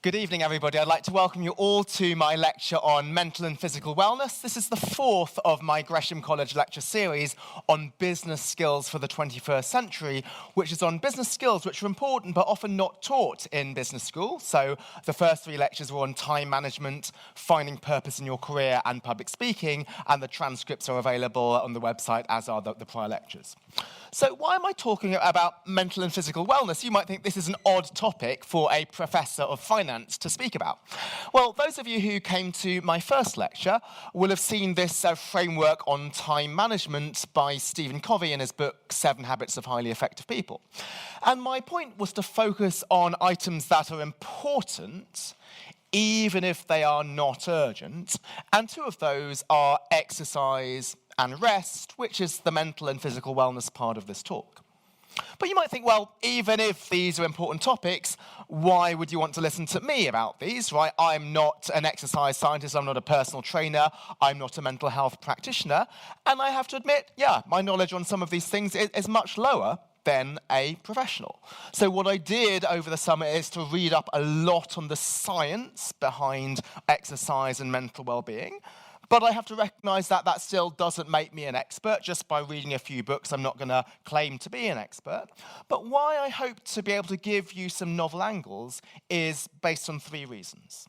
Good evening, everybody. I'd like to welcome you all to my lecture on mental and physical wellness. This is the fourth of my Gresham College lecture series on business skills for the 21st century, which is on business skills which are important but often not taught in business school. So the first three lectures were on time management, finding purpose in your career, and public speaking, and the transcripts are available on the website, as are the prior lectures. So why am I talking about mental and physical wellness? You might think this is an odd topic for a professor of finance to speak about. Well, those of you who came to my first lecture will have seen this framework on time management by Stephen Covey in his book, 7 Habits of Highly Effective People. And my point was to focus on items that are important, even if they are not urgent. And two of those are exercise and rest, which is the mental and physical wellness part of this talk. But you might think, well, even if these are important topics, why would you want to listen to me about these, right? I'm not an exercise scientist, I'm not a personal trainer, I'm not a mental health practitioner, and I have to admit, my knowledge on some of these things is much lower than a professional. So what I did over the summer is to read up a lot on the science behind exercise and mental well-being. But I have to recognise that that still doesn't make me an expert. Just by reading a few books, I'm not going to claim to be an expert. But why I hope to be able to give you some novel angles is based on 3 reasons.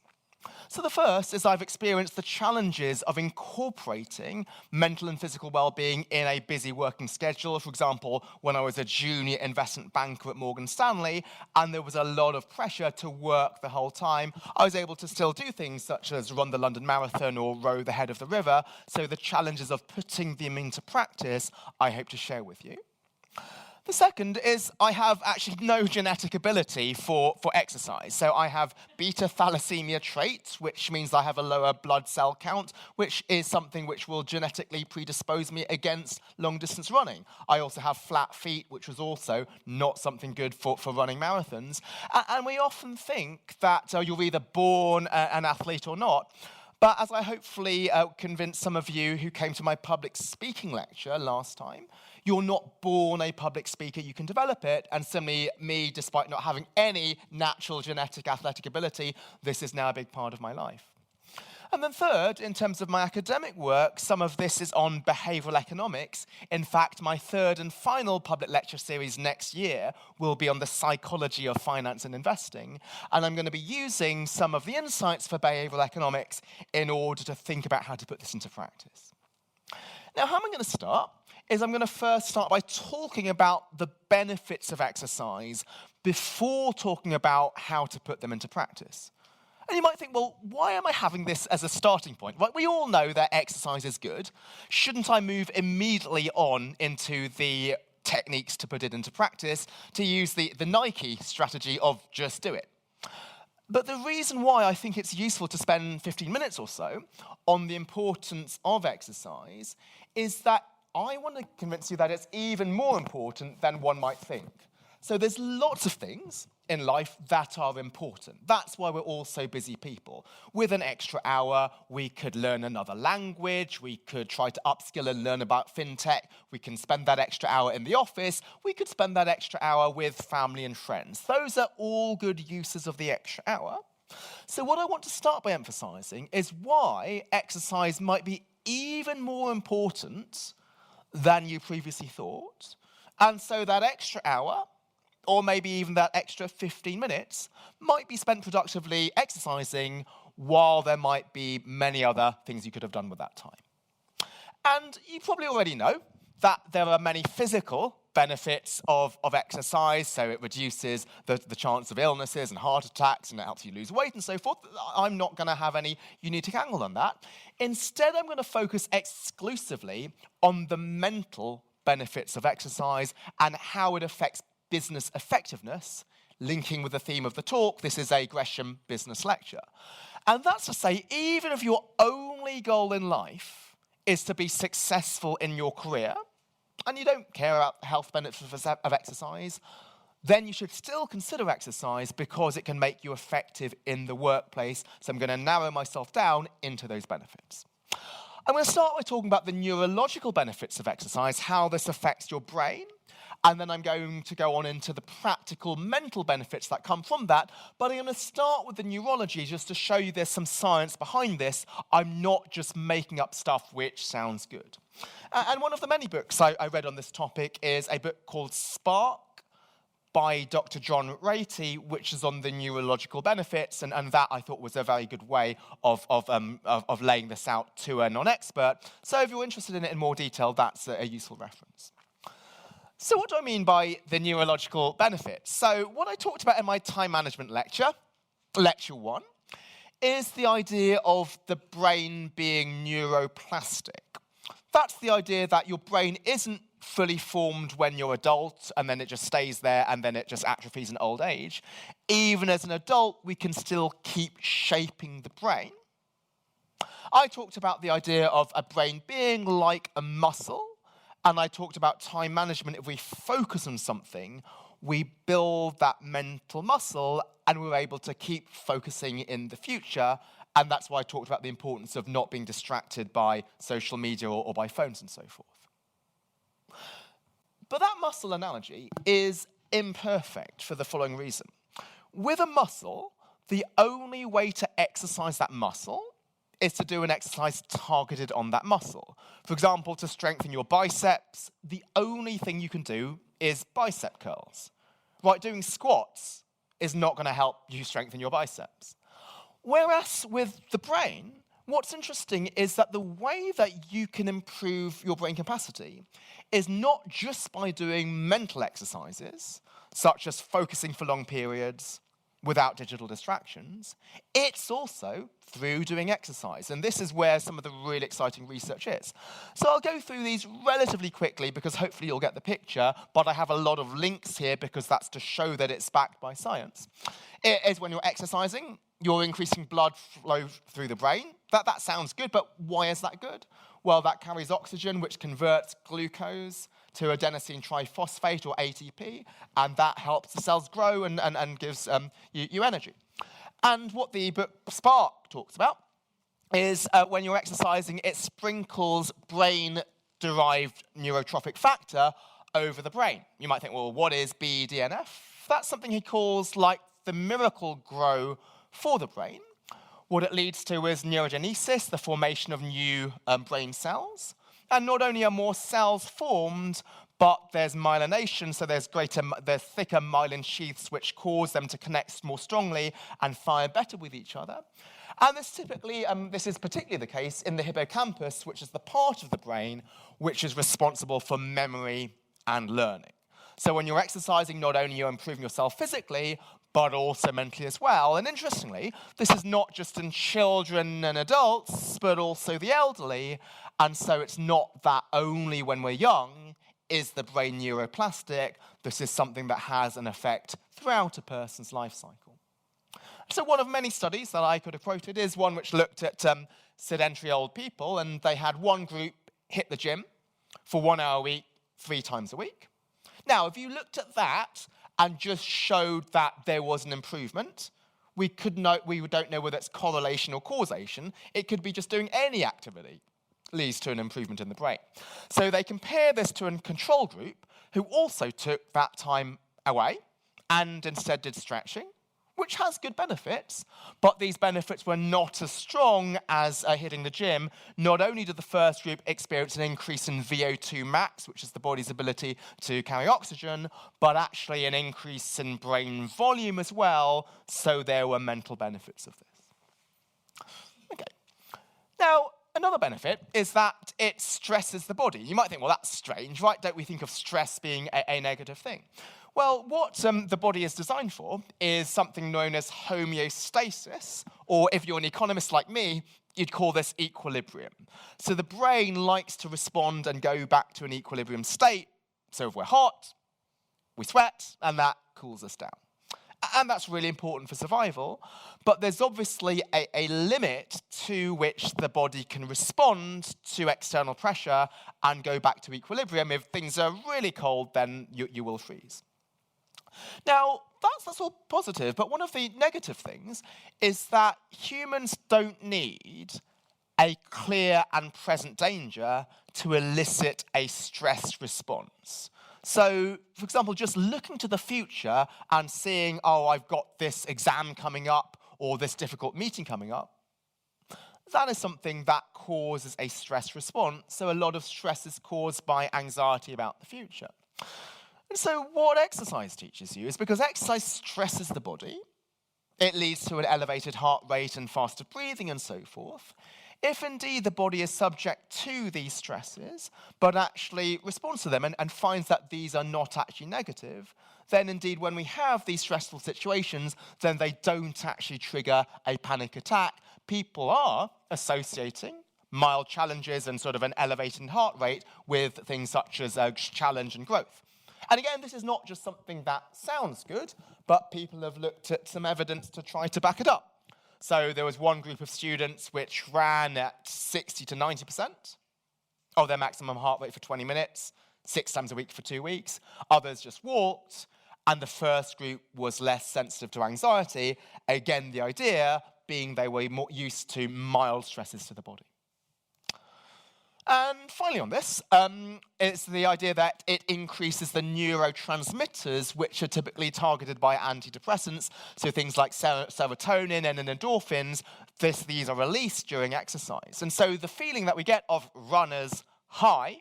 So the first is I've experienced the challenges of incorporating mental and physical well-being in a busy working schedule. For example, when I was a junior investment banker at Morgan Stanley and there was a lot of pressure to work the whole time, I was able to still do things such as run the London Marathon or row the head of the river. So the challenges of putting them into practice, I hope to share with you. The second is I have actually no genetic ability for exercise. So I have beta thalassemia trait, which means I have a lower blood cell count, which is something which will genetically predispose me against long-distance running. I also have flat feet, which was also not something good for running marathons. And we often think that you're either born an athlete or not. But as I hopefully convinced some of you who came to my public speaking lecture last time, you're not born a public speaker, you can develop it. And similarly, me, despite not having any natural genetic athletic ability, this is now a big part of my life. And then third, in terms of my academic work, some of this is on behavioural economics. In fact, my third and final public lecture series next year will be on the psychology of finance and investing. And I'm going to be using some of the insights for behavioural economics in order to think about how to put this into practice. Now, how am I going to start? I'm going to first start by talking about the benefits of exercise before talking about how to put them into practice. And you might think, well, why am I having this as a starting point? Well, we all know that exercise is good. Shouldn't I move immediately on into the techniques to put it into practice, to use the Nike strategy of just do it? But the reason why I think it's useful to spend 15 minutes or so on the importance of exercise is that I want to convince you that it's even more important than one might think. So there's lots of things in life that are important. That's why we're all so busy people. With an extra hour, we could learn another language, we could try to upskill and learn about fintech, we can spend that extra hour in the office, we could spend that extra hour with family and friends. Those are all good uses of the extra hour. So what I want to start by emphasizing is why exercise might be even more important than you previously thought. And so that extra hour, or maybe even that extra 15 minutes, might be spent productively exercising while there might be many other things you could have done with that time. And you probably already know that there are many physical benefits of exercise, so it reduces the chance of illnesses and heart attacks, and it helps you lose weight and so forth. I'm not going to have any unique angle on that. Instead, I'm going to focus exclusively on the mental benefits of exercise and how it affects business effectiveness, linking with the theme of the talk. This is a Gresham business lecture. And that's to say, even if your only goal in life is to be successful in your career, and you don't care about the health benefits of exercise, then you should still consider exercise because it can make you effective in the workplace. So I'm going to narrow myself down into those benefits. I'm going to start by talking about the neurological benefits of exercise, how this affects your brain, and then I'm going to go on into the practical mental benefits that come from that. But I'm going to start with the neurology just to show you there's some science behind this. I'm not just making up stuff which sounds good. And one of the many books I read on this topic is a book called Spark by Dr. John Ratey, which is on the neurological benefits, and that I thought was a very good way of laying this out to a non-expert. So if you're interested in it in more detail, that's a useful reference. So what do I mean by the neurological benefits? So what I talked about in my time management lecture, lecture 1, is the idea of the brain being neuroplastic. That's the idea that your brain isn't fully formed when you're adult, and then it just stays there, and then it just atrophies in old age. Even as an adult, we can still keep shaping the brain. I talked about the idea of a brain being like a muscle, and I talked about time management. If we focus on something, we build that mental muscle, and we're able to keep focusing in the future. And that's why I talked about the importance of not being distracted by social media or by phones and so forth. But that muscle analogy is imperfect for the following reason. With a muscle, the only way to exercise that muscle is to do an exercise targeted on that muscle. For example, to strengthen your biceps, the only thing you can do is bicep curls. Right, doing squats is not going to help you strengthen your biceps. Whereas with the brain, what's interesting is that the way that you can improve your brain capacity is not just by doing mental exercises, such as focusing for long periods without digital distractions, it's also through doing exercise. And this is where some of the really exciting research is. So I'll go through these relatively quickly because hopefully you'll get the picture, but I have a lot of links here because that's to show that it's backed by science. It is when you're exercising, you're increasing blood flow through the brain. That sounds good, but why is that good? Well, that carries oxygen, which converts glucose to adenosine triphosphate, or ATP, and that helps the cells grow and gives you energy. And what the book Spark talks about is when you're exercising, it sprinkles brain-derived neurotrophic factor over the brain. You might think, well, what is BDNF? That's something he calls like the miracle grow for the brain. What it leads to is neurogenesis, the formation of new brain cells. And not only are more cells formed, but there's myelination, so there's thicker myelin sheaths which cause them to connect more strongly and fire better with each other. And this is particularly the case in the hippocampus, which is the part of the brain which is responsible for memory and learning. So when you're exercising, not only you're improving yourself physically, but also mentally as well. And interestingly, this is not just in children and adults, but also the elderly. And so it's not that only when we're young is the brain neuroplastic. This is something that has an effect throughout a person's life cycle. So one of many studies that I could have quoted is one which looked at sedentary old people, and they had one group hit the gym for 1 hour a week, 3 times a week. Now, if you looked at that and just showed that there was an improvement, we don't know whether it's correlation or causation. It could be just doing any activity leads to an improvement in the brain. So they compare this to a control group who also took that time away and instead did stretching, which has good benefits, but these benefits were not as strong as hitting the gym. Not only did the first group experience an increase in VO2 max, which is the body's ability to carry oxygen, but actually an increase in brain volume as well, so there were mental benefits of this. Okay. Now, another benefit is that it stresses the body. You might think, well, that's strange, right? Don't we think of stress being a negative thing? Well, what the body is designed for is something known as homeostasis, or if you're an economist like me, you'd call this equilibrium. So the brain likes to respond and go back to an equilibrium state. So if we're hot, we sweat, and that cools us down. And that's really important for survival, but there's obviously a limit to which the body can respond to external pressure and go back to equilibrium. If things are really cold, then you will freeze. Now, that's all positive, but one of the negative things is that humans don't need a clear and present danger to elicit a stress response. So, for example, just looking to the future and seeing, oh, I've got this exam coming up or this difficult meeting coming up, that is something that causes a stress response. So a lot of stress is caused by anxiety about the future. And so what exercise teaches you is because exercise stresses the body, it leads to an elevated heart rate and faster breathing and so forth. If indeed the body is subject to these stresses, but actually responds to them and finds that these are not actually negative, then indeed when we have these stressful situations, then they don't actually trigger a panic attack. People are associating mild challenges and sort of an elevated heart rate with things such as challenge and growth. And again, this is not just something that sounds good, but people have looked at some evidence to try to back it up. So there was one group of students which ran at 60 to 90% of their maximum heart rate for 20 minutes, 6 times a week for 2 weeks. Others just walked, and the first group was less sensitive to anxiety. Again, the idea being they were more used to mild stresses to the body. And finally on this, it's the idea that it increases the neurotransmitters which are typically targeted by antidepressants, so things like serotonin and endorphins, these are released during exercise. And so the feeling that we get of runner's high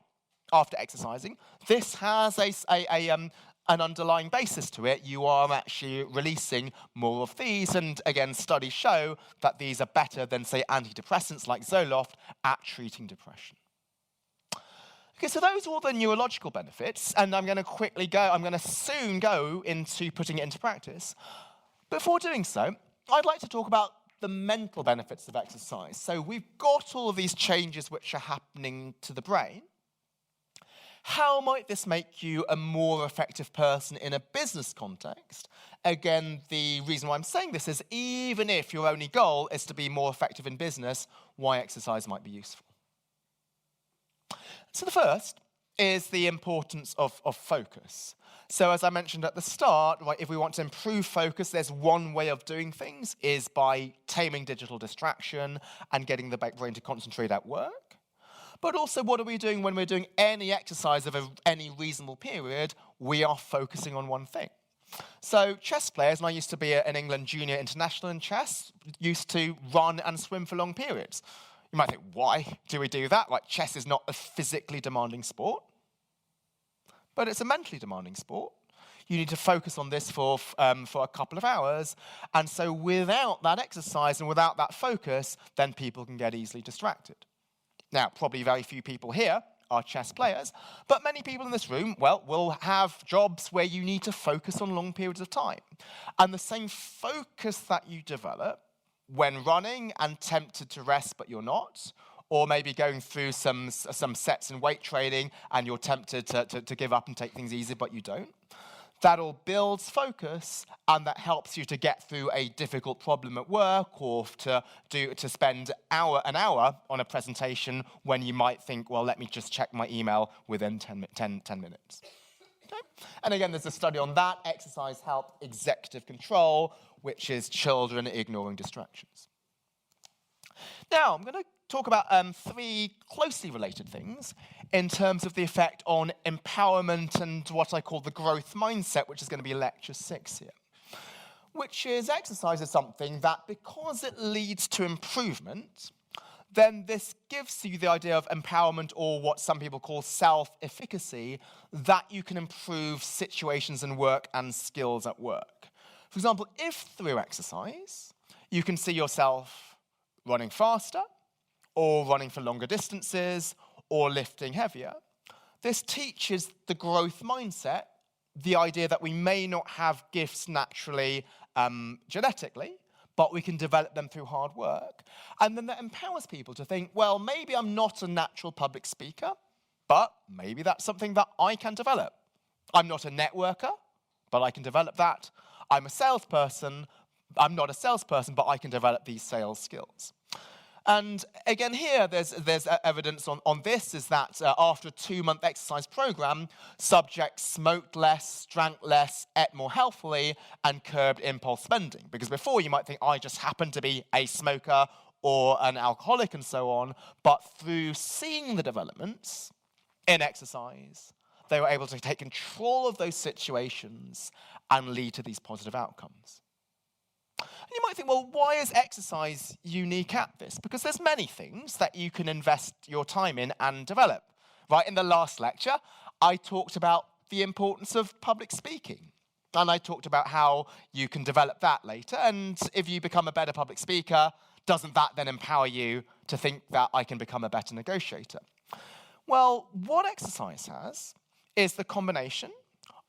after exercising, this has an underlying basis to it. You are actually releasing more of these, and again, studies show that these are better than, say, antidepressants like Zoloft at treating depression. Okay, so those are all the neurological benefits, and I'm going to soon go into putting it into practice. Before doing so, I'd like to talk about the mental benefits of exercise. So we've got all of these changes which are happening to the brain. How might this make you a more effective person in a business context? Again, the reason why I'm saying this is even if your only goal is to be more effective in business, why exercise might be useful. So the first is the importance of focus. So as I mentioned at the start, right, if we want to improve focus, there's one way of doing things is by taming digital distraction and getting the brain to concentrate at work. But also, what are we doing when we're doing any exercise of any reasonable period? We are focusing on one thing. So chess players, and I used to be an England junior international in chess, used to run and swim for long periods. You might think, why do we do that? Like, chess is not a physically demanding sport, but it's a mentally demanding sport. You need to focus on this for a couple of hours. And so without that exercise and without that focus, then people can get easily distracted. Now, probably very few people here are chess players, but many people in this room, well, will have jobs where you need to focus on long periods of time. And the same focus that you develop when running and tempted to rest but you're not, or maybe going through some sets in weight training and you're tempted to give up and take things easy but you don't. That all builds focus, and that helps you to get through a difficult problem at work, or to spend an hour on a presentation when you might think, well, let me just check my email within 10 minutes. Okay? And again, there's a study on that. Exercise helped executive control, which is children ignoring distractions. Now, I'm going to talk about 3 closely related things in terms of the effect on empowerment and what I call the growth mindset, which is going to be lecture 6 here. Which is exercise is something that, because it leads to improvement, then this gives you the idea of empowerment, or what some people call self-efficacy, that you can improve situations in work and skills at work. For example, if through exercise you can see yourself running faster, or running for longer distances, or lifting heavier, this teaches the growth mindset, the idea that we may not have gifts naturally, genetically, but we can develop them through hard work. And then that empowers people to think, well, maybe I'm not a natural public speaker, but maybe that's something that I can develop. I'm not a networker, but I can develop that. I'm not a salesperson, but I can develop these sales skills. And again here, there's evidence on this, is that after a 2-month exercise program, subjects smoked less, drank less, ate more healthily, and curbed impulse spending. Because before you might think, I just happen to be a smoker or an alcoholic and so on, but through seeing the developments in exercise, they were able to take control of those situations and lead to these positive outcomes. And you might think, well, why is exercise unique at this? Because there's many things that you can invest your time in and develop. Right, in the last lecture, I talked about the importance of public speaking. And I talked about how you can develop that later. And if you become a better public speaker, doesn't that then empower you to think that I can become a better negotiator? Well, what exercise has is the combination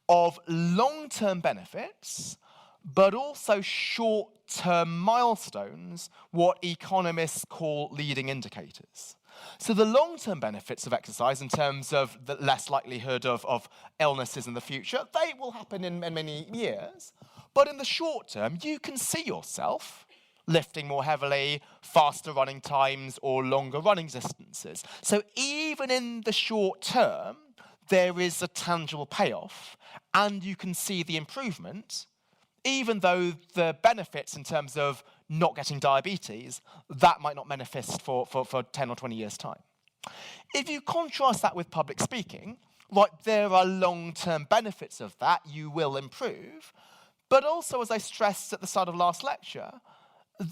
of long-term benefits, but also short-term milestones, what economists call leading indicators. So the long-term benefits of exercise in terms of the less likelihood of illnesses in the future, they will happen in many years. But in the short term, you can see yourself lifting more heavily, faster running times, or longer running distances. So even in the short term, there is a tangible payoff, and you can see the improvement, even though the benefits in terms of not getting diabetes, that might not manifest for 10 or 20 years' time. If you contrast that with public speaking, right, there are long-term benefits of that, you will improve, but also, as I stressed at the start of last lecture,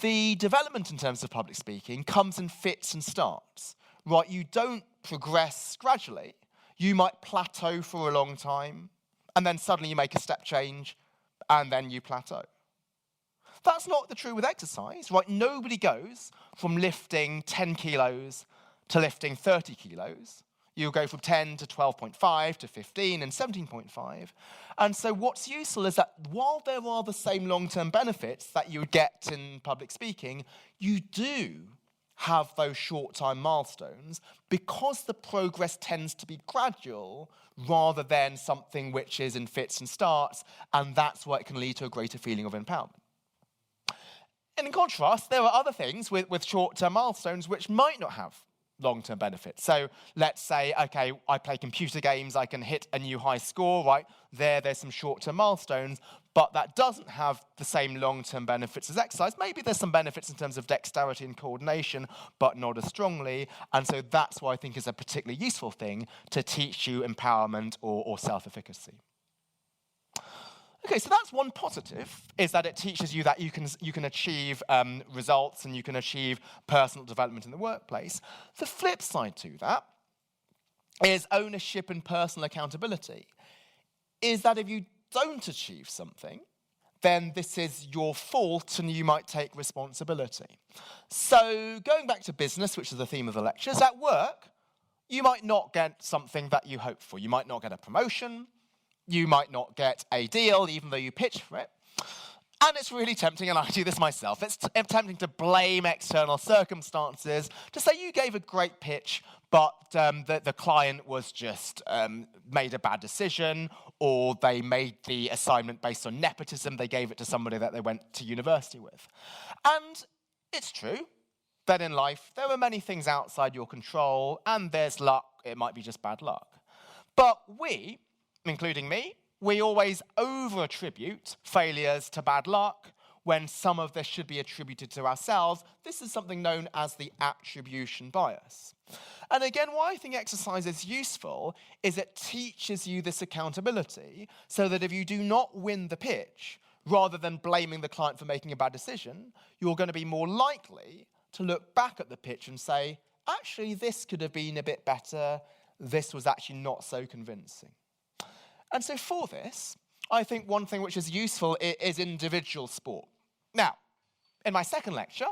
the development in terms of public speaking comes in fits and starts, right? You don't progress gradually. You might plateau for a long time, and then suddenly you make a step change, and then you plateau. That's not the true with exercise, right? Nobody goes from lifting 10 kilos to lifting 30 kilos. You'll go from 10 to 12.5 to 15 and 17.5. And so what's useful is that while there are the same long-term benefits that you would get in public speaking, you do have those short-time milestones because the progress tends to be gradual rather than something which is in fits and starts, and that's why it can lead to a greater feeling of empowerment. And in contrast, there are other things with short-term milestones which might not have long-term benefits. So let's say, okay, I play computer games, I can hit a new high score, right? There's some short-term milestones, but that doesn't have the same long-term benefits as exercise. Maybe there's some benefits in terms of dexterity and coordination, but not as strongly. And so that's why I think is a particularly useful thing to teach you empowerment or self-efficacy. Okay, so that's one positive, is that it teaches you that you can achieve results and you can achieve personal development in the workplace. The flip side to that is ownership and personal accountability, is that if you don't achieve something, then this is your fault and you might take responsibility. So going back to business, which is the theme of the lectures, at work, you might not get something that you hoped for. You might not get a promotion. You might not get a deal, even though you pitch for it. And it's really tempting, and I do this myself, it's tempting to blame external circumstances, to say you gave a great pitch, but the client was just made a bad decision, or they made the assignment based on nepotism, they gave it to somebody that they went to university with. And it's true that in life, there are many things outside your control, and there's luck, it might be just bad luck. But we, including me, we always over-attribute failures to bad luck when some of this should be attributed to ourselves. This is something known as the attribution bias. And again, why I think exercise is useful is it teaches you this accountability so that if you do not win the pitch, rather than blaming the client for making a bad decision, you're going to be more likely to look back at the pitch and say, actually, this could have been a bit better. This was actually not so convincing. And so for this, I think one thing which is useful is individual sport. Now, in my second lecture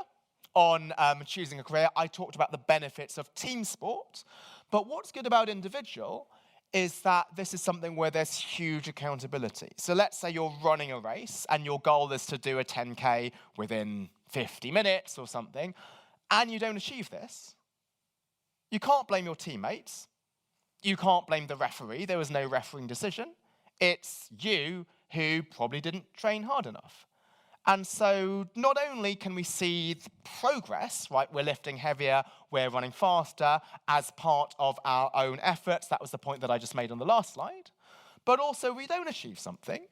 on choosing a career, I talked about the benefits of team sport. But what's good about individual is that this is something where there's huge accountability. So let's say you're running a race and your goal is to do a 10K within 50 minutes or something, and you don't achieve this. You can't blame your teammates. You can't blame the referee. There was no refereeing decision. It's you who probably didn't train hard enough. And so not only can we see the progress, right, we're lifting heavier, we're running faster as part of our own efforts. That was the point that I just made on the last slide. But also we don't achieve something.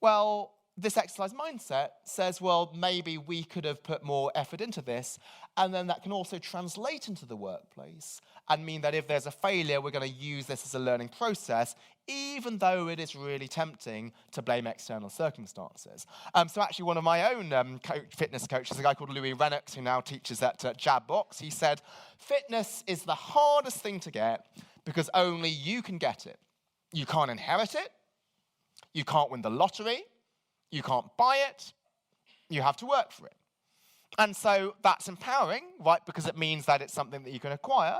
Well, this exercise mindset says, well, maybe we could have put more effort into this, and then that can also translate into the workplace and mean that if there's a failure, we're going to use this as a learning process, even though it is really tempting to blame external circumstances. So actually one of my own fitness coaches, a guy called Louis Rennox, who now teaches at Jab Box, he said, fitness is the hardest thing to get because only you can get it. You can't inherit it. You can't win the lottery. You can't buy it. You have to work for it. And so that's empowering, right, because it means that it's something that you can acquire.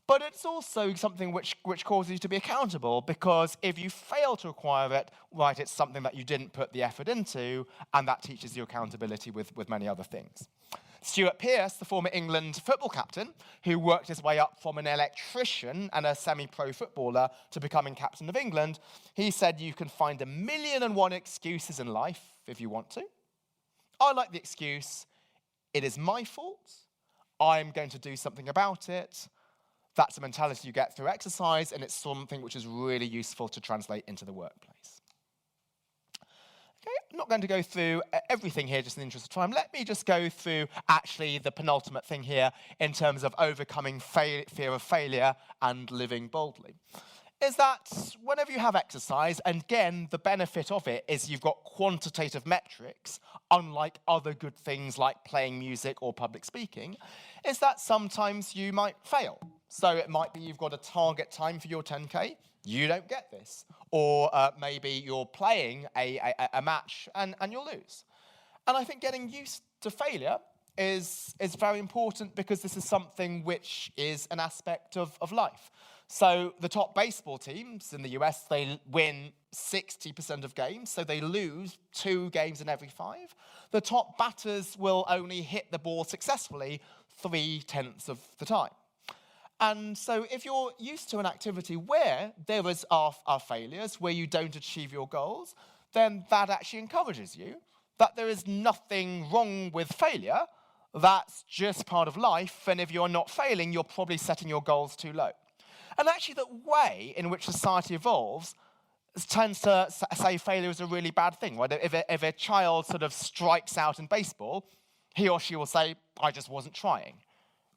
But it's also something which causes you to be accountable, because if you fail to acquire it, right, it's something that you didn't put the effort into, and that teaches you accountability with many other things. Stuart Pearce, the former England football captain, who worked his way up from an electrician and a semi-pro footballer to becoming captain of England, he said you can find 1,000,001 excuses in life if you want to. I like the excuse, it is my fault, I'm going to do something about it. That's a mentality you get through exercise, and it's something which is really useful to translate into the workplace. Okay, I'm not going to go through everything here just in the interest of time. Let me just go through actually the penultimate thing here in terms of overcoming fear of failure and living boldly. Is that whenever you have exercise, and again, the benefit of it is you've got quantitative metrics, unlike other good things like playing music or public speaking, is that sometimes you might fail. So it might be you've got a target time for your 10K, you don't get this. Or maybe you're playing a match and you'll lose. And I think getting used to failure is very important, because this is something which is an aspect of life. So the top baseball teams in the US, they win 60% of games, so they lose 2 games in every 5. The top batters will only hit the ball successfully 3/10 of the time. And so if you're used to an activity where there are failures, where you don't achieve your goals, then that actually encourages you that there is nothing wrong with failure. That's just part of life, and if you're not failing, you're probably setting your goals too low. And actually the way in which society evolves tends to say failure is a really bad thing. Right? If a child sort of strikes out in baseball, he or she will say, I just wasn't trying.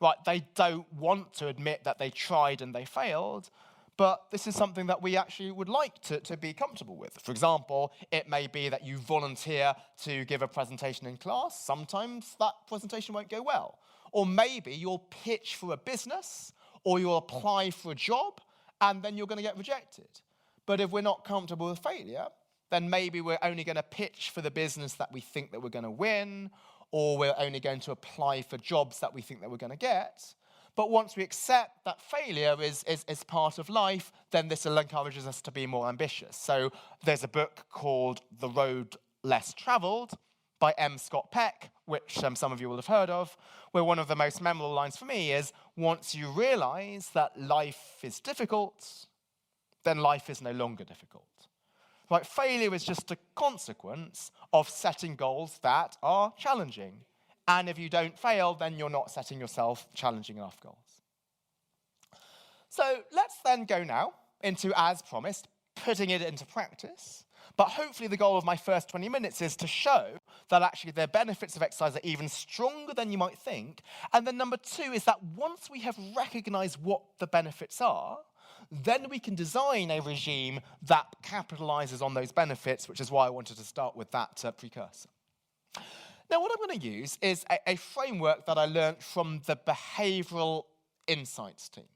Right? They don't want to admit that they tried and they failed, but this is something that we actually would like to be comfortable with. For example, it may be that you volunteer to give a presentation in class. Sometimes that presentation won't go well. Or maybe you'll pitch for a business, or you'll apply for a job, and then you're going to get rejected. But if we're not comfortable with failure, then maybe we're only going to pitch for the business that we think that we're going to win, or we're only going to apply for jobs that we think that we're going to get. But once we accept that failure is part of life, then this encourages us to be more ambitious. So there's a book called The Road Less Traveled by M. Scott Peck, which some of you will have heard of, where one of the most memorable lines for me is, once you realize that life is difficult, then life is no longer difficult. Right? Failure is just a consequence of setting goals that are challenging. And if you don't fail, then you're not setting yourself challenging enough goals. So let's then go now into, as promised, putting it into practice. But hopefully the goal of my first 20 minutes is to show that actually the benefits of exercise are even stronger than you might think. And then number 2 is that once we have recognized what the benefits are, then we can design a regime that capitalizes on those benefits, which is why I wanted to start with that precursor. Now, what I'm going to use is a framework that I learned from the behavioural insights team.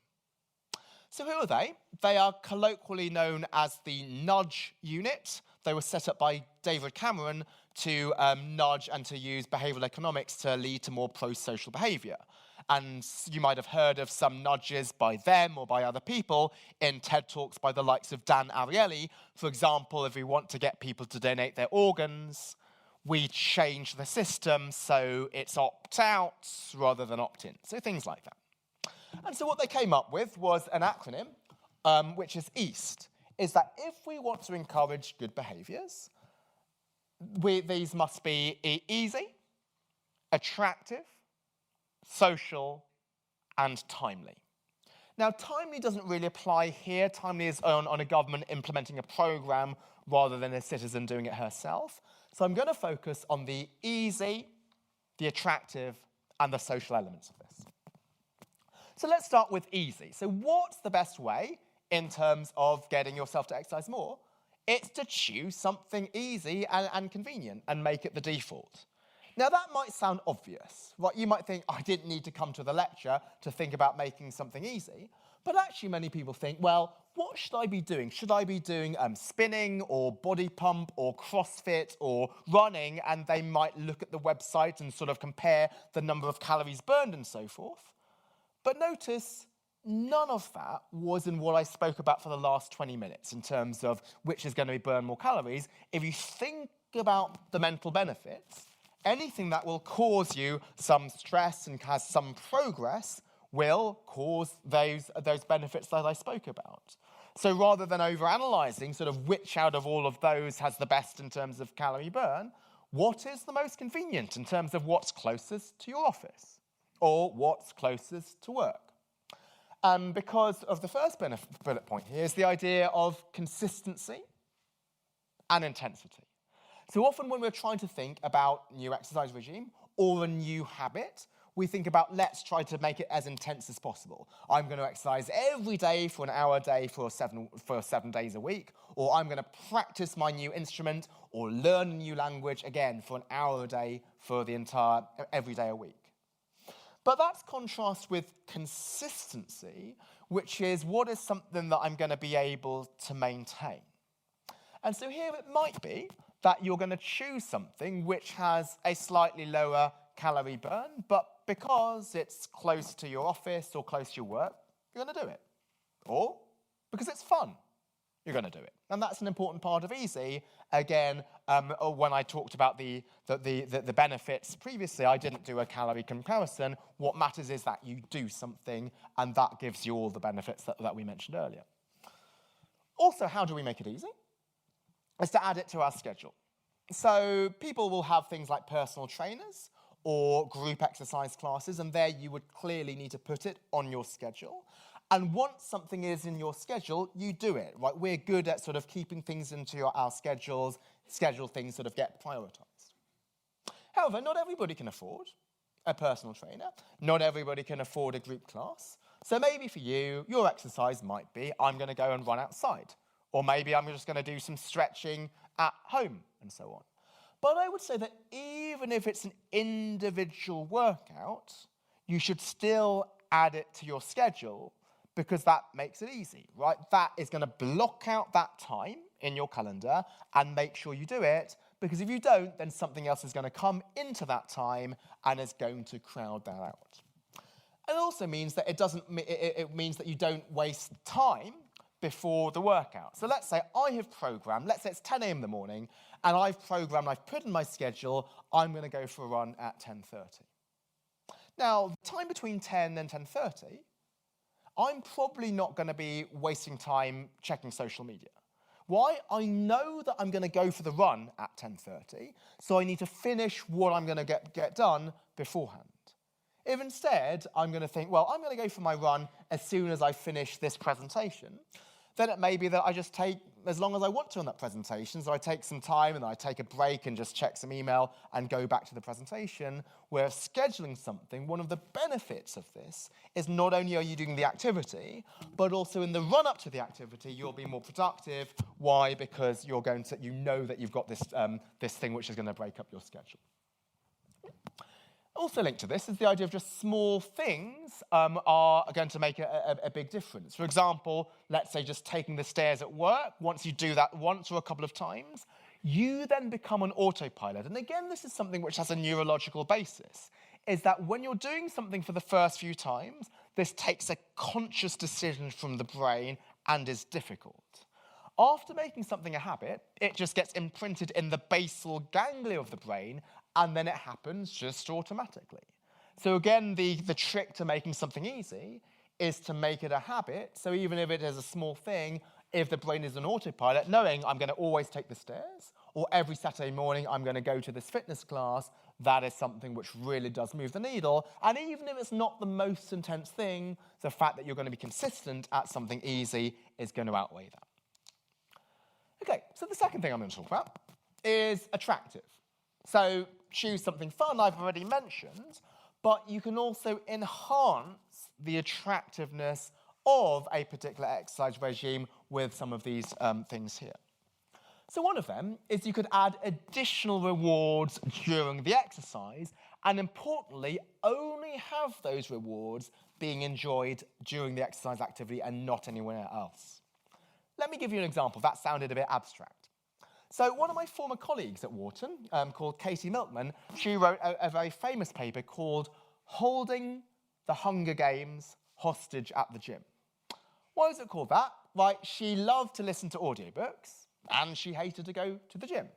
So who are they? They are colloquially known as the nudge unit. They were set up by David Cameron to nudge and to use behavioural economics to lead to more pro-social behaviour. And you might have heard of some nudges by them or by other people in TED Talks by the likes of Dan Ariely. For example, if we want to get people to donate their organs, we change the system so it's opt-out rather than opt-in. So things like that. And so what they came up with was an acronym, which is EAST, is that if we want to encourage good behaviours, these must be easy, attractive, social, and timely. Now, timely doesn't really apply here. Timely is on a government implementing a program rather than a citizen doing it herself. So I'm going to focus on the easy, the attractive, and the social elements of this. So let's start with easy. So what's the best way in terms of getting yourself to exercise more? It's to choose something easy and convenient and make it the default. Now, that might sound obvious, right? You might think, I didn't need to come to the lecture to think about making something easy. But actually, many people think, well, what should I be doing? Should I be doing spinning or body pump or CrossFit or running? And they might look at the website and sort of compare the number of calories burned and so forth. But notice, none of that was in what I spoke about for the last 20 minutes in terms of which is going to burn more calories. If you think about the mental benefits, anything that will cause you some stress and has some progress will cause those benefits that I spoke about. So rather than overanalyzing sort of which out of all of those has the best in terms of calorie burn, what is the most convenient in terms of what's closest to your office or what's closest to work? Because of the first bullet point here is the idea of consistency and intensity. So often when we're trying to think about a new exercise regime or a new habit, we think about let's try to make it as intense as possible. I'm going to exercise every day for an hour a day for 7 days a week, or I'm going to practice my new instrument or learn a new language, again, for an hour a day for the entire, every day a week. But that's contrast with consistency, which is what is something that I'm going to be able to maintain. And so here it might be that you're going to choose something which has a slightly lower calorie burn, but because it's close to your office or close to your work, you're going to do it. Or because it's fun, you're going to do it. And that's an important part of easy. Again, when I talked about the benefits previously, I didn't do a calorie comparison. What matters is that you do something, and that gives you all the benefits that we mentioned earlier. Also, how do we make it easy? Is to add it to our schedule. So people will have things like personal trainers or group exercise classes, and there you would clearly need to put it on your schedule. And once something is in your schedule, you do it, right? We're good at sort of keeping things into our schedules, schedule things sort of get prioritized. However, not everybody can afford a personal trainer. Not everybody can afford a group class. So maybe for you, your exercise might be, I'm going to go and run outside. Or maybe I'm just going to do some stretching at home and so on. But I would say that even if it's an individual workout, you should still add it to your schedule because that makes it easy, right? That is going to block out that time in your calendar and make sure you do it, because if you don't, then something else is going to come into that time and is going to crowd that out. And it also means that it means that you don't waste time before the workout. So let's say I have programmed, let's say it's 10 a.m. in the morning, and I've put in my schedule, I'm going to go for a run at 10:30. Now, the time between 10 and 10:30, I'm probably not going to be wasting time checking social media. Why? I know that I'm going to go for the run at 10:30, so I need to finish what I'm going to get done beforehand. If instead I'm going to think, well, I'm going to go for my run as soon as I finish this presentation, then it may be that I just take as long as I want to on that presentation. So I take some time and I take a break and just check some email and go back to the presentation. Where scheduling something, one of the benefits of this is not only are you doing the activity, but also in the run-up to the activity, you'll be more productive. Why? Because you know that you've got this thing which is going to break up your schedule. Also linked to this is the idea of just small things are going to make a big difference. For example, let's say just taking the stairs at work. Once you do that once or a couple of times, you then become an autopilot. And again, this is something which has a neurological basis, is that when you're doing something for the first few times, this takes a conscious decision from the brain and is difficult. After making something a habit, it just gets imprinted in the basal ganglia of the brain, and then it happens just automatically. So again, the trick to making something easy is to make it a habit. So even if it is a small thing, if the brain is an autopilot, knowing I'm going to always take the stairs, or every Saturday morning I'm going to go to this fitness class, that is something which really does move the needle. And even if it's not the most intense thing, the fact that you're going to be consistent at something easy is going to outweigh that. Okay, so the second thing I'm going to talk about is attractive. So choose something fun, I've already mentioned, but you can also enhance the attractiveness of a particular exercise regime with some of these things here. So one of them is you could add additional rewards during the exercise, and importantly, only have those rewards being enjoyed during the exercise activity and not anywhere else. Let me give you an example. That sounded a bit abstract. So one of my former colleagues at Wharton, called Katie Milkman, she wrote a very famous paper called Holding the Hunger Games Hostage at the Gym. Why was it called that? Right, she loved to listen to audiobooks and she hated to go to the gym.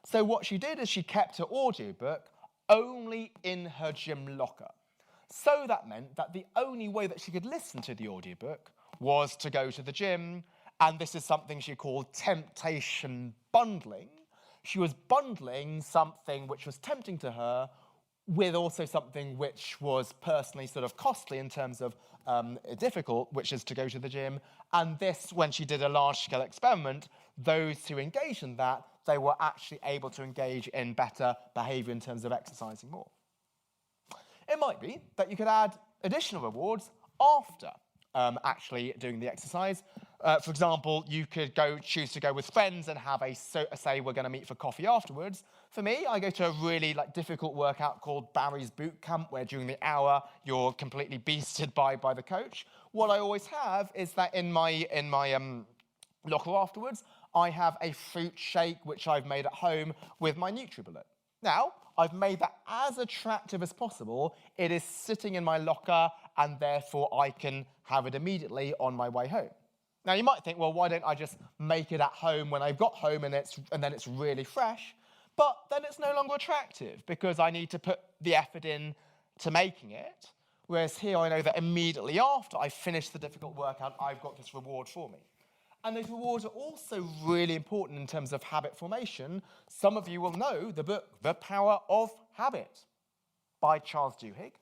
So what she did is she kept her audiobook only in her gym locker. So that meant that the only way that she could listen to the audiobook was to go to the gym, and this is something she called temptation bundling. She was bundling something which was tempting to her with also something which was personally sort of costly in terms of difficult, which is to go to the gym. And this, when she did a large-scale experiment, those who engaged in that, they were actually able to engage in better behaviour in terms of exercising more. It might be that you could add additional rewards after actually doing the exercise. For example, you could choose to go with friends and have say we're going to meet for coffee afterwards. For me, I go to a really difficult workout called Barry's Boot Camp, where during the hour you're completely beasted by the coach. What I always have is that in my locker afterwards, I have a fruit shake which I've made at home with my NutriBullet. Now, I've made that as attractive as possible. It is sitting in my locker, and therefore I can have it immediately on my way home. Now, you might think, well, why don't I just make it at home when I've got home and then it's really fresh? But then it's no longer attractive because I need to put the effort in to making it. Whereas here I know that immediately after I finish the difficult workout, I've got this reward for me. And those rewards are also really important in terms of habit formation. Some of you will know the book, The Power of Habit, by Charles Duhigg,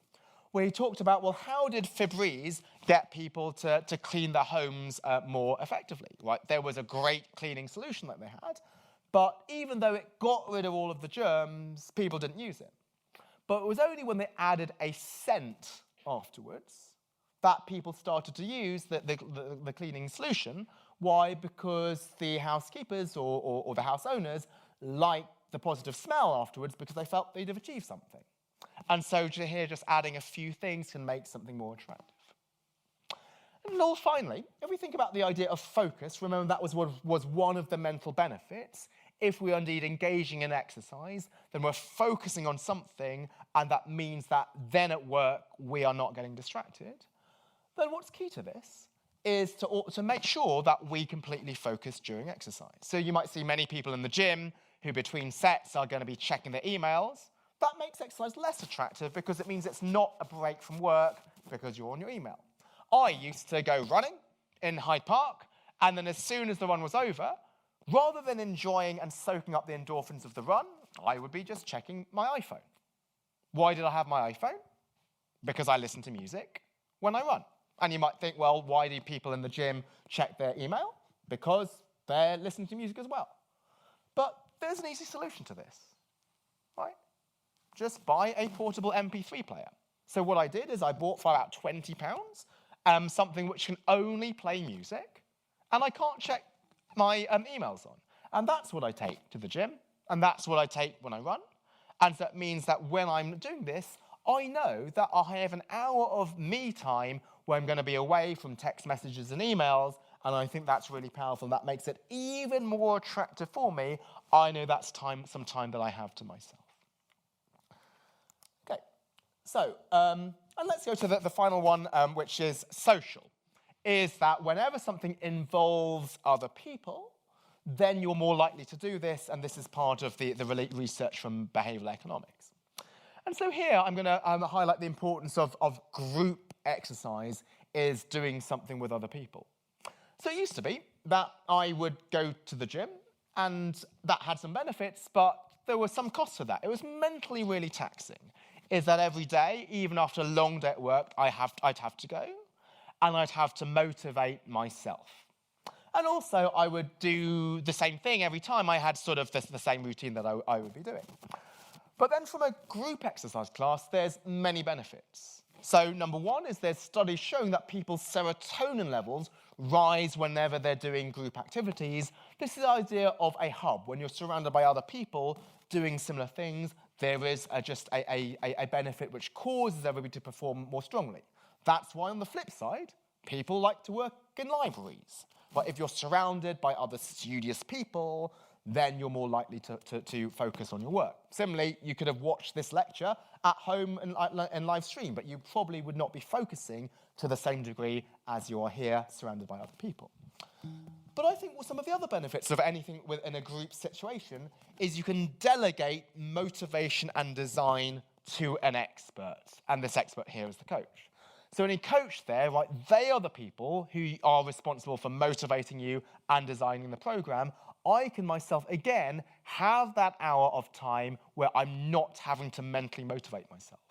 where he talked about, well, how did Febreze get people to clean their homes more effectively? Right? There was a great cleaning solution that they had, but even though it got rid of all of the germs, people didn't use it. But it was only when they added a scent afterwards that people started to use the cleaning solution. Why? Because the housekeepers or the house owners liked the positive smell afterwards because they felt they'd have achieved something. And so here, just adding a few things can make something more attractive. And all finally, if we think about the idea of focus, remember that was one of the mental benefits. If we are indeed engaging in exercise, then we're focusing on something, and that means that then at work we are not getting distracted. Then what's key to this is to make sure that we completely focus during exercise. So you might see many people in the gym who between sets are going to be checking their emails. That makes exercise less attractive because it means it's not a break from work because you're on your email. I used to go running in Hyde Park, and then as soon as the run was over, rather than enjoying and soaking up the endorphins of the run, I would be just checking my iPhone. Why did I have my iPhone? Because I listen to music when I run. And you might think, well, why do people in the gym check their email? Because they're listening to music as well. But there's an easy solution to this, right? Just buy a portable MP3 player. So what I did is I bought for about £20 something which can only play music, and I can't check my emails on. And that's what I take to the gym, and that's what I take when I run. And that means that when I'm doing this, I know that I have an hour of me time where I'm going to be away from text messages and emails, and I think that's really powerful. That makes it even more attractive for me. I know that's some time that I have to myself. Okay, so, and let's go to the final one, which is social, is that whenever something involves other people, then you're more likely to do this, and this is part of the research from behavioural economics. And so here I'm going to highlight the importance of group exercise is doing something with other people. So it used to be that I would go to the gym And that had some benefits, but there were some costs to that. It was mentally really taxing. Is that every day, even after a long day at work, I'd have to go, and I'd have to motivate myself. And also, I would do the same thing every time I had sort of the same routine that I would be doing. But then from a group exercise class, there's many benefits. So number one is there's studies showing that people's serotonin levels rise whenever they're doing group activities. This is the idea of a hub. When you're surrounded by other people doing similar things, there is just a benefit which causes everybody to perform more strongly. That's why on the flip side, people like to work in libraries. But if you're surrounded by other studious people, then you're more likely to focus on your work. Similarly, you could have watched this lecture at home and live stream, but you probably would not be focusing to the same degree as you are here surrounded by other people. But I think some of the other benefits of anything within a group situation is you can delegate motivation and design to an expert, and this expert here is the coach. So any coach there, right, they are the people who are responsible for motivating you and designing the program. I can myself, again, have that hour of time where I'm not having to mentally motivate myself.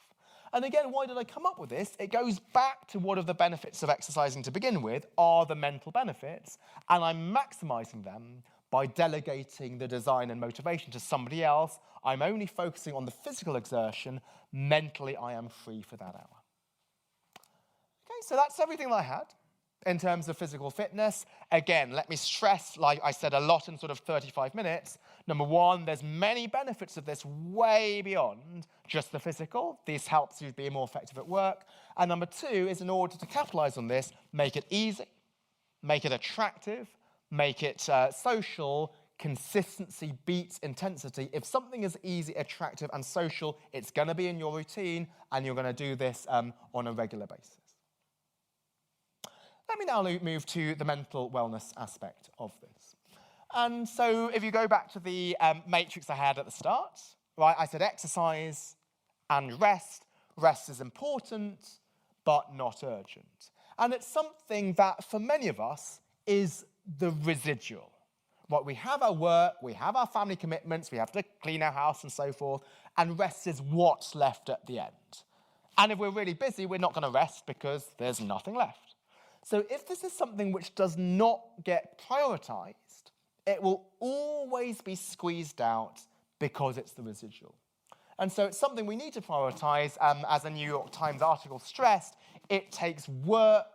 And again, why did I come up with this? It goes back to what are the benefits of exercising to begin with, are the mental benefits, and I'm maximizing them by delegating the design and motivation to somebody else. I'm only focusing on the physical exertion. Mentally, I am free for that hour. Okay, so that's everything that I had in terms of physical fitness. Again, let me stress, like I said a lot in sort of 35 minutes, number one, there's many benefits of this way beyond just the physical. This helps you be more effective at work. And number two is in order to capitalize on this, make it easy, make it attractive, make it social. Consistency beats intensity. If something is easy, attractive, and social, it's going to be in your routine, and you're going to do this on a regular basis. Let me now move to the mental wellness aspect of this. And so if you go back to the matrix I had at the start, right, I said exercise and rest. Rest is important, but not urgent. And it's something that, for many of us, is the residual. Right, we have our work, we have our family commitments, we have to clean our house and so forth, and rest is what's left at the end. And if we're really busy, we're not going to rest because there's nothing left. So if this is something which does not get prioritized, it will always be squeezed out because it's the residual. And so it's something we need to prioritize. As a New York Times article stressed, it takes work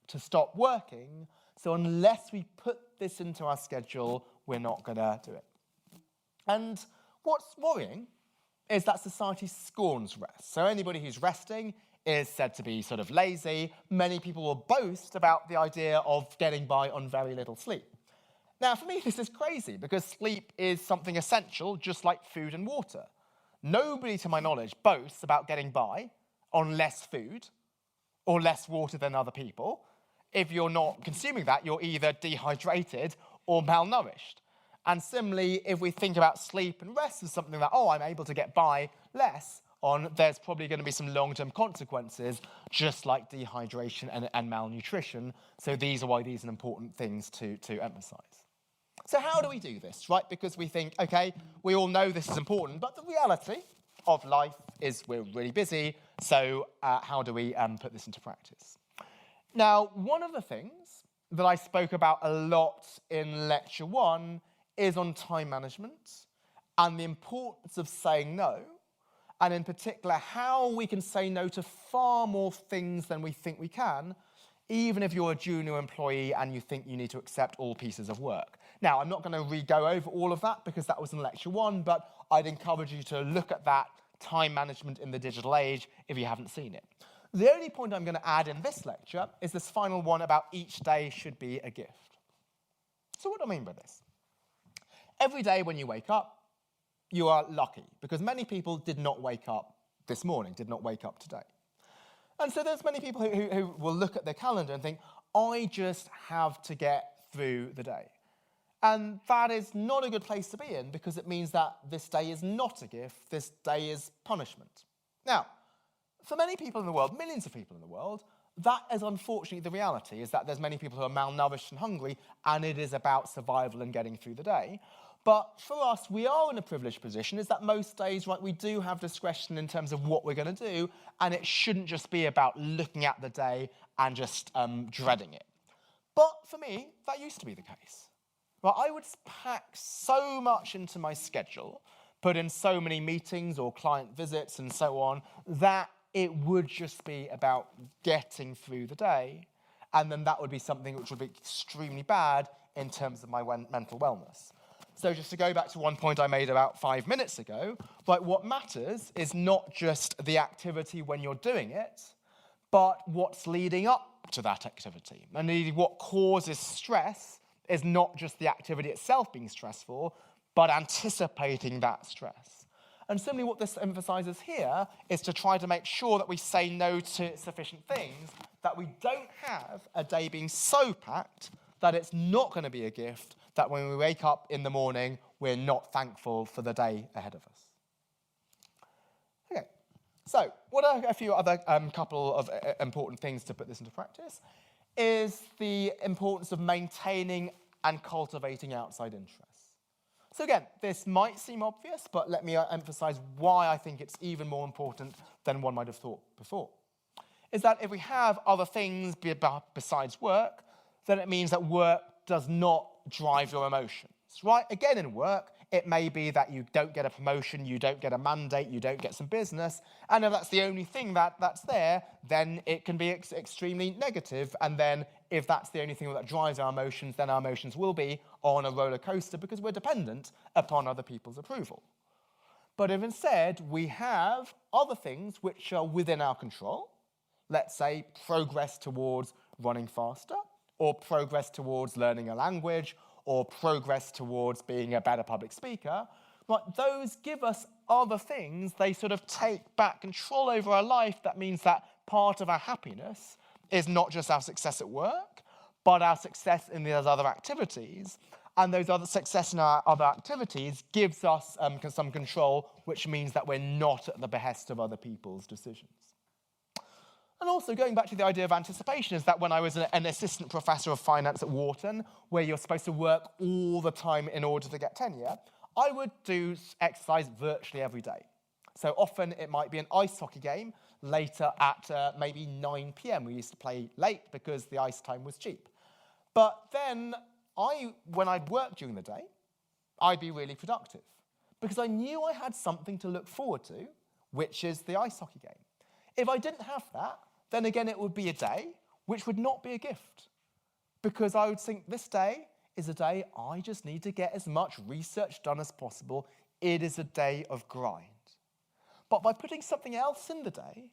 to stop working. So unless we put this into our schedule, we're not going to do it. And what's worrying is that society scorns rest. So anybody who's resting is said to be sort of lazy. Many people will boast about the idea of getting by on very little sleep. Now, for me, this is crazy because sleep is something essential, just like food and water. Nobody, to my knowledge, boasts about getting by on less food or less water than other people. If you're not consuming that, you're either dehydrated or malnourished. And similarly, if we think about sleep and rest as something that, I'm able to get by less on, there's probably going to be some long-term consequences, just like dehydration and malnutrition. So these are why these are important things to emphasize. So how do we do this, right? Because we think, okay, we all know this is important, but the reality of life is we're really busy, so how do we put this into practice? Now, one of the things that I spoke about a lot in Lecture 1 is on time management and the importance of saying no, and in particular, how we can say no to far more things than we think we can, even if you're a junior employee and you think you need to accept all pieces of work. Now, I'm not going to go over all of that because that was in Lecture 1, but I'd encourage you to look at that time management in the digital age if you haven't seen it. The only point I'm going to add in this lecture is this final one about each day should be a gift. So what do I mean by this? Every day when you wake up, you are lucky because many people did not wake up this morning, did not wake up today. And so there's many people who will look at their calendar and think, I just have to get through the day. And that is not a good place to be in because it means that this day is not a gift, this day is punishment. Now, for many people in the world, millions of people in the world, that is unfortunately the reality, is that there's many people who are malnourished and hungry, and it is about survival and getting through the day. But for us, we are in a privileged position, is that most days, right, we do have discretion in terms of what we're going to do, and it shouldn't just be about looking at the day and just dreading it. But for me, that used to be the case. Right, I would pack so much into my schedule, put in so many meetings or client visits and so on, that it would just be about getting through the day, and then that would be something which would be extremely bad in terms of my mental wellness. So just to go back to one point I made about 5 minutes ago, like what matters is not just the activity when you're doing it, but what's leading up to that activity. And indeed, what causes stress is not just the activity itself being stressful, but anticipating that stress. And similarly, what this emphasizes here is to try to make sure that we say no to sufficient things, that we don't have a day being so packed that it's not going to be a gift, that when we wake up in the morning, we're not thankful for the day ahead of us. Okay, so what are a few other couple of important things to put this into practice is the importance of maintaining and cultivating outside interests. So again, this might seem obvious, but let me emphasize why I think it's even more important than one might have thought before. Is that if we have other things besides work, then it means that work does not drive your emotions, right? Again, in work, it may be that you don't get a promotion, you don't get a mandate, you don't get some business, and if that's the only thing that's there, then it can be extremely negative, and then if that's the only thing that drives our emotions, then our emotions will be on a roller coaster because we're dependent upon other people's approval. But if instead we have other things which are within our control, let's say progress towards running faster, or progress towards learning a language, or progress towards being a better public speaker, but those give us other things. They sort of take back control over our life. That means that part of our happiness is not just our success at work, but our success in those other activities. And those other success in our other activities gives us some control, which means that we're not at the behest of other people's decisions. And also going back to the idea of anticipation is that when I was an assistant professor of finance at Wharton, where you're supposed to work all the time in order to get tenure, I would do exercise virtually every day. So often it might be an ice hockey game later at maybe 9 p.m. We used to play late because the ice time was cheap. But then when I'd work during the day, I'd be really productive because I knew I had something to look forward to, which is the ice hockey game. If I didn't have that, then again it would be a day which would not be a gift because I would think this day is a day I just need to get as much research done as possible. It is a day of grind. But by putting something else in the day,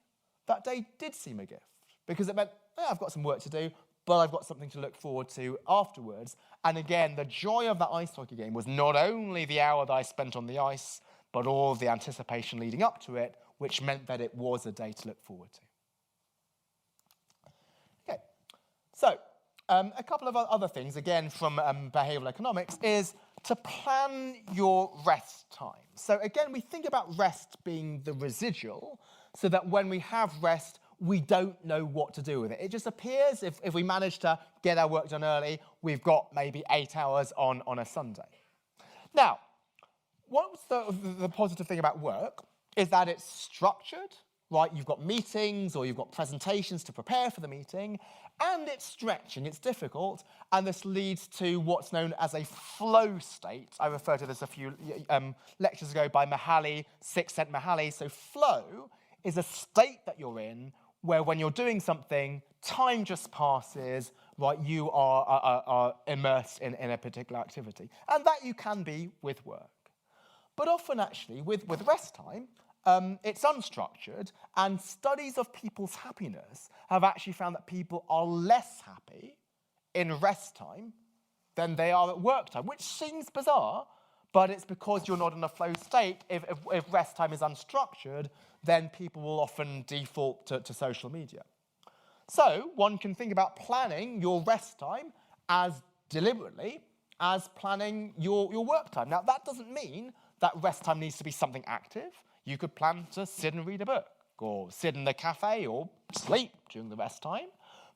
that day did seem a gift because it meant, I've got some work to do, but I've got something to look forward to afterwards. And again, the joy of that ice hockey game was not only the hour that I spent on the ice, but all of the anticipation leading up to it, which meant that it was a day to look forward to. Okay, so a couple of other things, again from behavioural economics, is to plan your rest time. So again, we think about rest being the residual, so that when we have rest, we don't know what to do with it. It just appears if we manage to get our work done early, we've got maybe 8 hours on a Sunday. Now, what's the positive thing about work is that it's structured, right? You've got meetings or you've got presentations to prepare for the meeting, and it's stretching, it's difficult, and this leads to what's known as a flow state. I referred to this a few lectures ago by Mihaly, Csikszentmihalyi. So flow is a state that you're in where when you're doing something, time just passes, right? You are immersed in a particular activity. And that you can be with work. But often, actually, with rest time, it's unstructured, and studies of people's happiness have actually found that people are less happy in rest time than they are at work time, which seems bizarre, but it's because you're not in a flow state. If rest time is unstructured, then people will often default to social media. So one can think about planning your rest time as deliberately as planning your work time. Now, that doesn't mean that rest time needs to be something active. You could plan to sit and read a book, or sit in the cafe, or sleep during the rest time,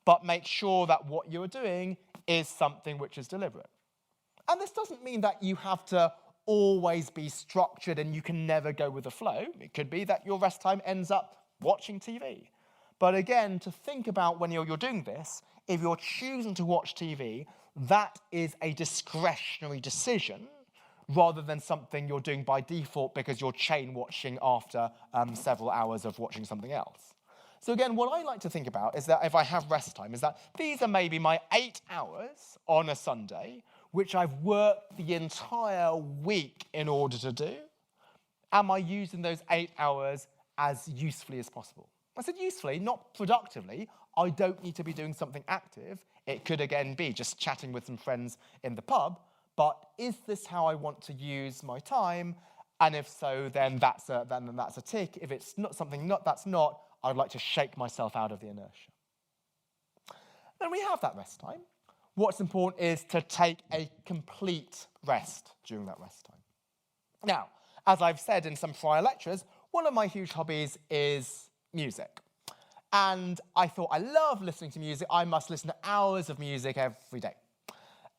but make sure that what you're doing is something which is deliberate. And this doesn't mean that you have to always be structured and you can never go with the flow. It could be that your rest time ends up watching TV. But again, to think about when you're doing this, if you're choosing to watch TV, that is a discretionary decision rather than something you're doing by default because you're chain watching after several hours of watching something else. So again, what I like to think about is that if I have rest time, is that these are maybe my 8 hours on a Sunday, which I've worked the entire week in order to do. Am I using those 8 hours as usefully as possible? I said usefully, not productively. I don't need to be doing something active. It could, again, be just chatting with some friends in the pub. But is this how I want to use my time? And if so, then that's a tick. If it's not something that's not, I'd like to shake myself out of the inertia. Then we have that rest time. What's important is to take a complete rest during that rest time. Now, as I've said in some prior lectures, one of my huge hobbies is music. And I thought, I love listening to music. I must listen to hours of music every day.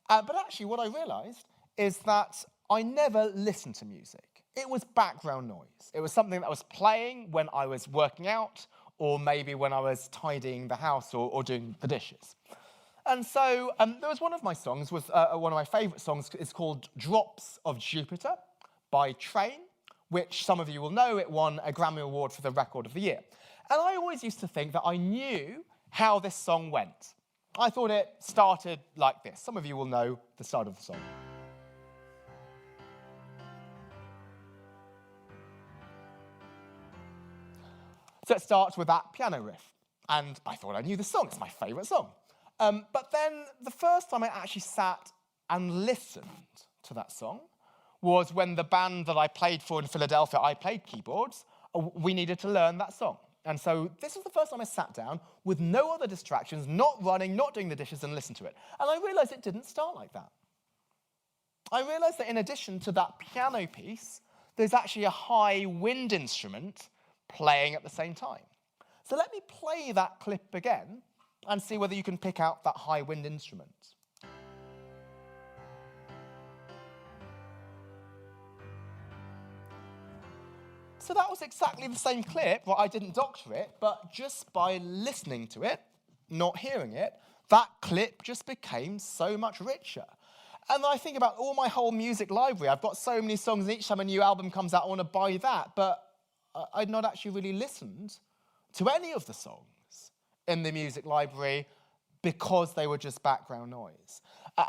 But actually, what I realized is that I never listened to music. It was background noise. It was something that was playing when I was working out or maybe when I was tidying the house or doing the dishes. And so there was one of my songs, one of my favourite songs is called Drops of Jupiter by Train, which some of you will know, it won a Grammy Award for the Record of the Year. And I always used to think that I knew how this song went. I thought it started like this. Some of you will know the start of the song. So it starts with that piano riff. And I thought I knew the song. It's my favourite song. But then the first time I actually sat and listened to that song was when the band that I played for in Philadelphia, I played keyboards, we needed to learn that song. And so this was the first time I sat down with no other distractions, not running, not doing the dishes, and listened to it. And I realised it didn't start like that. I realised that in addition to that piano piece, there's actually a high wind instrument playing at the same time. So let me play that clip again and see whether you can pick out that high wind instrument. So that was exactly the same clip. Well, I didn't doctor it, but just by listening to it, not hearing it, that clip just became so much richer. And I think about all my whole music library. I've got so many songs, and each time a new album comes out, I want to buy that. But I'd not actually really listened to any of the songs in the music library because they were just background noise.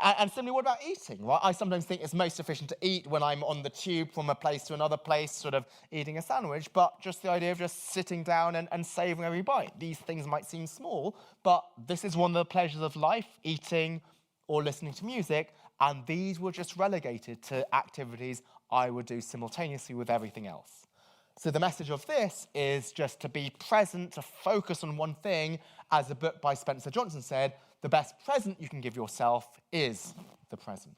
And similarly, what about eating? Right? I sometimes think it's most efficient to eat when I'm on the tube from a place to another place, sort of eating a sandwich, but just the idea of just sitting down and savouring every bite. These things might seem small, but this is one of the pleasures of life, eating or listening to music, and these were just relegated to activities I would do simultaneously with everything else. So the message of this is just to be present, to focus on one thing. As the book by Spencer Johnson said, the best present you can give yourself is the present.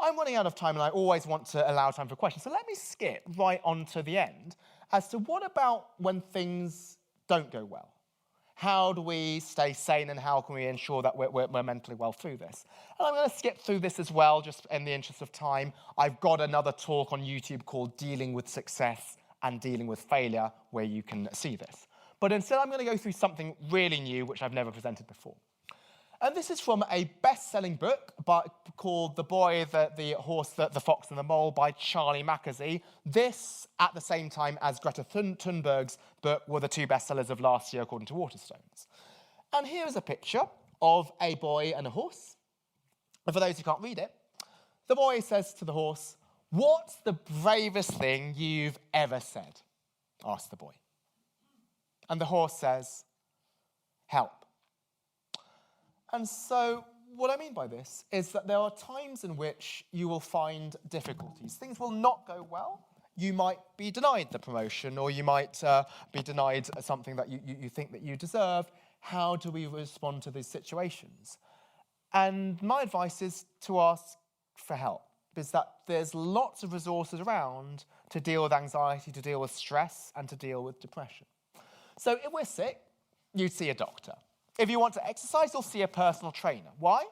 I'm running out of time and I always want to allow time for questions. So let me skip right on to the end as to what about when things don't go well? How do we stay sane and how can we ensure that we're mentally well through this? And I'm going to skip through this as well, just in the interest of time. I've got another talk on YouTube called Dealing with Success and Dealing with Failure, where you can see this. But instead, I'm going to go through something really new, which I've never presented before. And this is from a best-selling book called The Boy, the Horse, the Fox and the Mole by Charlie Mackesy. This, at the same time as Greta Thunberg's book, were the two bestsellers of last year, according to Waterstones. And here is a picture of a boy and a horse. And for those who can't read it, the boy says to the horse, "What's the bravest thing you've ever said?" asks the boy. And the horse says, "Help." And so what I mean by this is that there are times in which you will find difficulties. Things will not go well. You might be denied the promotion, or you might be denied something that you think that you deserve. How do we respond to these situations? And my advice is to ask for help, is that there's lots of resources around to deal with anxiety, to deal with stress, and to deal with depression. So if we're sick, you'd see a doctor. If you want to exercise, you'll see a personal trainer. Why?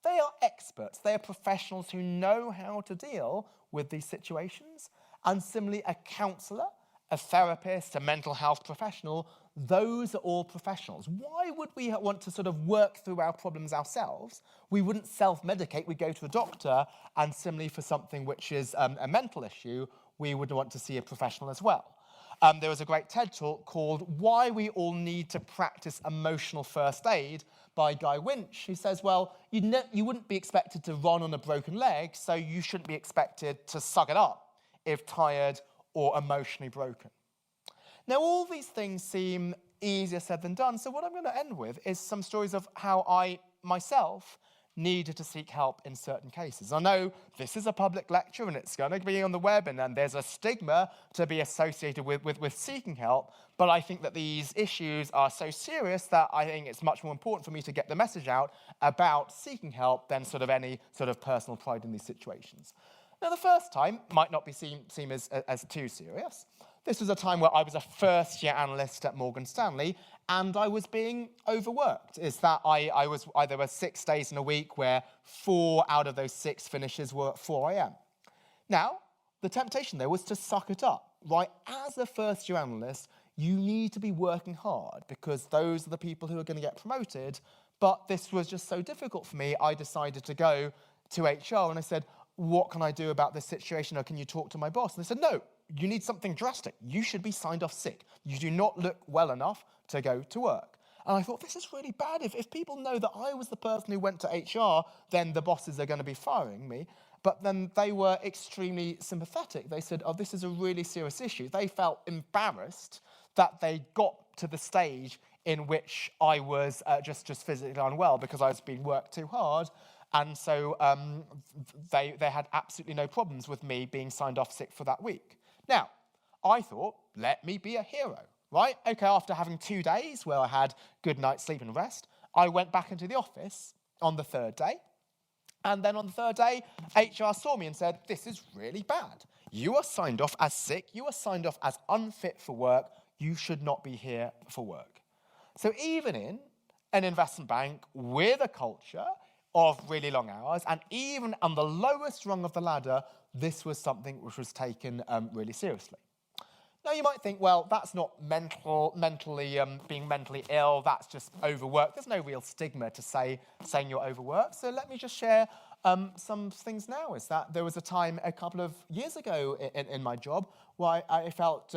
They are experts. They are professionals who know how to deal with these situations. And similarly, a counsellor, a therapist, a mental health professional, those are all professionals. Why would we want to sort of work through our problems ourselves? We wouldn't self-medicate. We'd go to a doctor, and similarly for something which is a mental issue, we would want to see a professional as well. There was a great TED talk called Why We All Need to Practice Emotional First Aid by Guy Winch, who says, well, you wouldn't be expected to run on a broken leg, so you shouldn't be expected to suck it up if tired or emotionally broken. Now, all these things seem easier said than done, so what I'm going to end with is some stories of how I, myself, needed to seek help in certain cases. I know this is a public lecture and it's going to be on the web, and there's a stigma to be associated with seeking help, but I think that these issues are so serious that I think it's much more important for me to get the message out about seeking help than sort of any sort of personal pride in these situations. Now, the first time might not be seen as too serious. This was a time where I was a first-year analyst at Morgan Stanley, and I was being overworked. Is that there were 6 days in a week where 4 out of those 6 finishes were at 4 a.m. Now, the temptation there was to suck it up, right? As a first-year analyst, you need to be working hard because those are the people who are going to get promoted. But this was just so difficult for me, I decided to go to HR and I said, what can I do about this situation, or can you talk to my boss? And they said, no, you need something drastic. You should be signed off sick. You do not look well enough to go to work. And I thought, this is really bad. If people know that I was the person who went to HR, then the bosses are going to be firing me. But then they were extremely sympathetic. They said, oh, this is a really serious issue. They felt embarrassed that they got to the stage in which I was just physically unwell because I was being worked too hard. And so they had absolutely no problems with me being signed off sick for that week. Now, I thought, let me be a hero, right? Okay, after having 2 days where I had good night's sleep and rest, I went back into the office on the 3rd day. And then on the 3rd day, HR saw me and said, this is really bad. You are signed off as sick. You are signed off as unfit for work. You should not be here for work. So even in an investment bank with a culture of really long hours, and even on the lowest rung of the ladder, this was something which was taken really seriously. Now you might think, well, that's not being mentally ill, that's just overwork. There's no real stigma to saying you're overworked. So let me just share some things now. Is that there was a time a couple of years ago in my job where I felt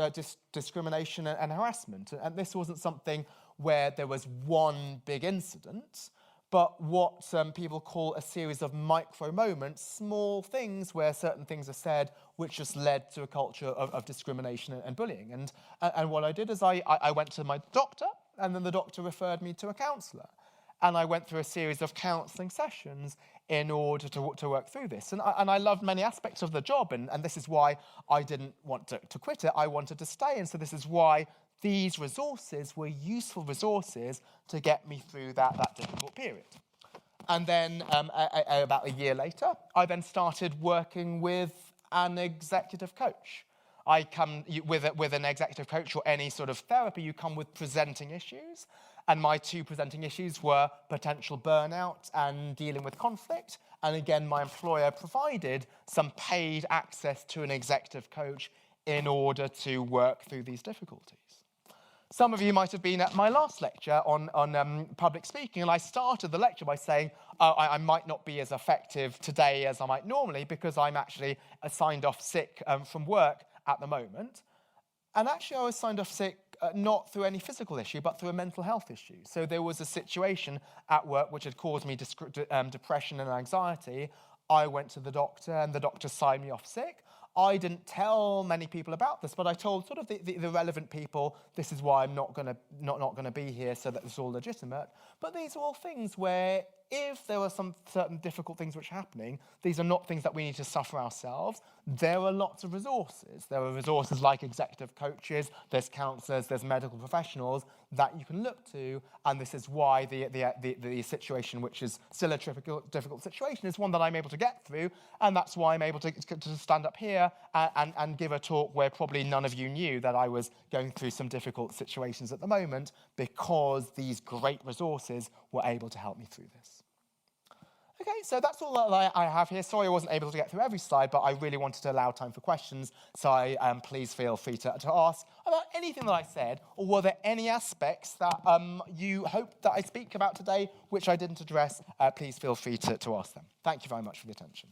discrimination and harassment. And this wasn't something where there was one big incident, but what people call a series of micro moments, small things where certain things are said, which just led to a culture of discrimination and bullying. And what I did is I went to my doctor, and then the doctor referred me to a counsellor. And I went through a series of counselling sessions in order to work through this. And I loved many aspects of the job, and this is why I didn't want to quit it. I wanted to stay, and so this is why these resources were useful resources to get me through that difficult period. And then about a year later, I then started working with an executive coach. I come with an executive coach or any sort of therapy, you come with presenting issues. And my 2 presenting issues were potential burnout and dealing with conflict. And again, my employer provided some paid access to an executive coach in order to work through these difficulties. Some of you might have been at my last lecture on public speaking, and I started the lecture by saying I might not be as effective today as I might normally because I'm actually signed off sick from work at the moment. And actually I was signed off sick not through any physical issue, but through a mental health issue. So there was a situation at work which had caused me depression and anxiety. I went to the doctor, and the doctor signed me off sick. I didn't tell many people about this, but I told sort of the relevant people, this is why I'm not going to be here, so that it's all legitimate. But these are all things where if there are some certain difficult things which are happening, these are not things that we need to suffer ourselves. There are lots of resources. There are resources like executive coaches, there's counsellors, there's medical professionals that you can look to, and this is why the situation, which is still a difficult situation, is one that I'm able to get through, and that's why I'm able to stand up here and give a talk where probably none of you knew that I was going through some difficult situations at the moment, because these great resources were able to help me through this. Okay, so that's all that I have here. Sorry I wasn't able to get through every slide, but I really wanted to allow time for questions, so please feel free to ask about anything that I said, or were there any aspects that you hope that I speak about today which I didn't address? Please feel free to ask them. Thank you very much for the attention.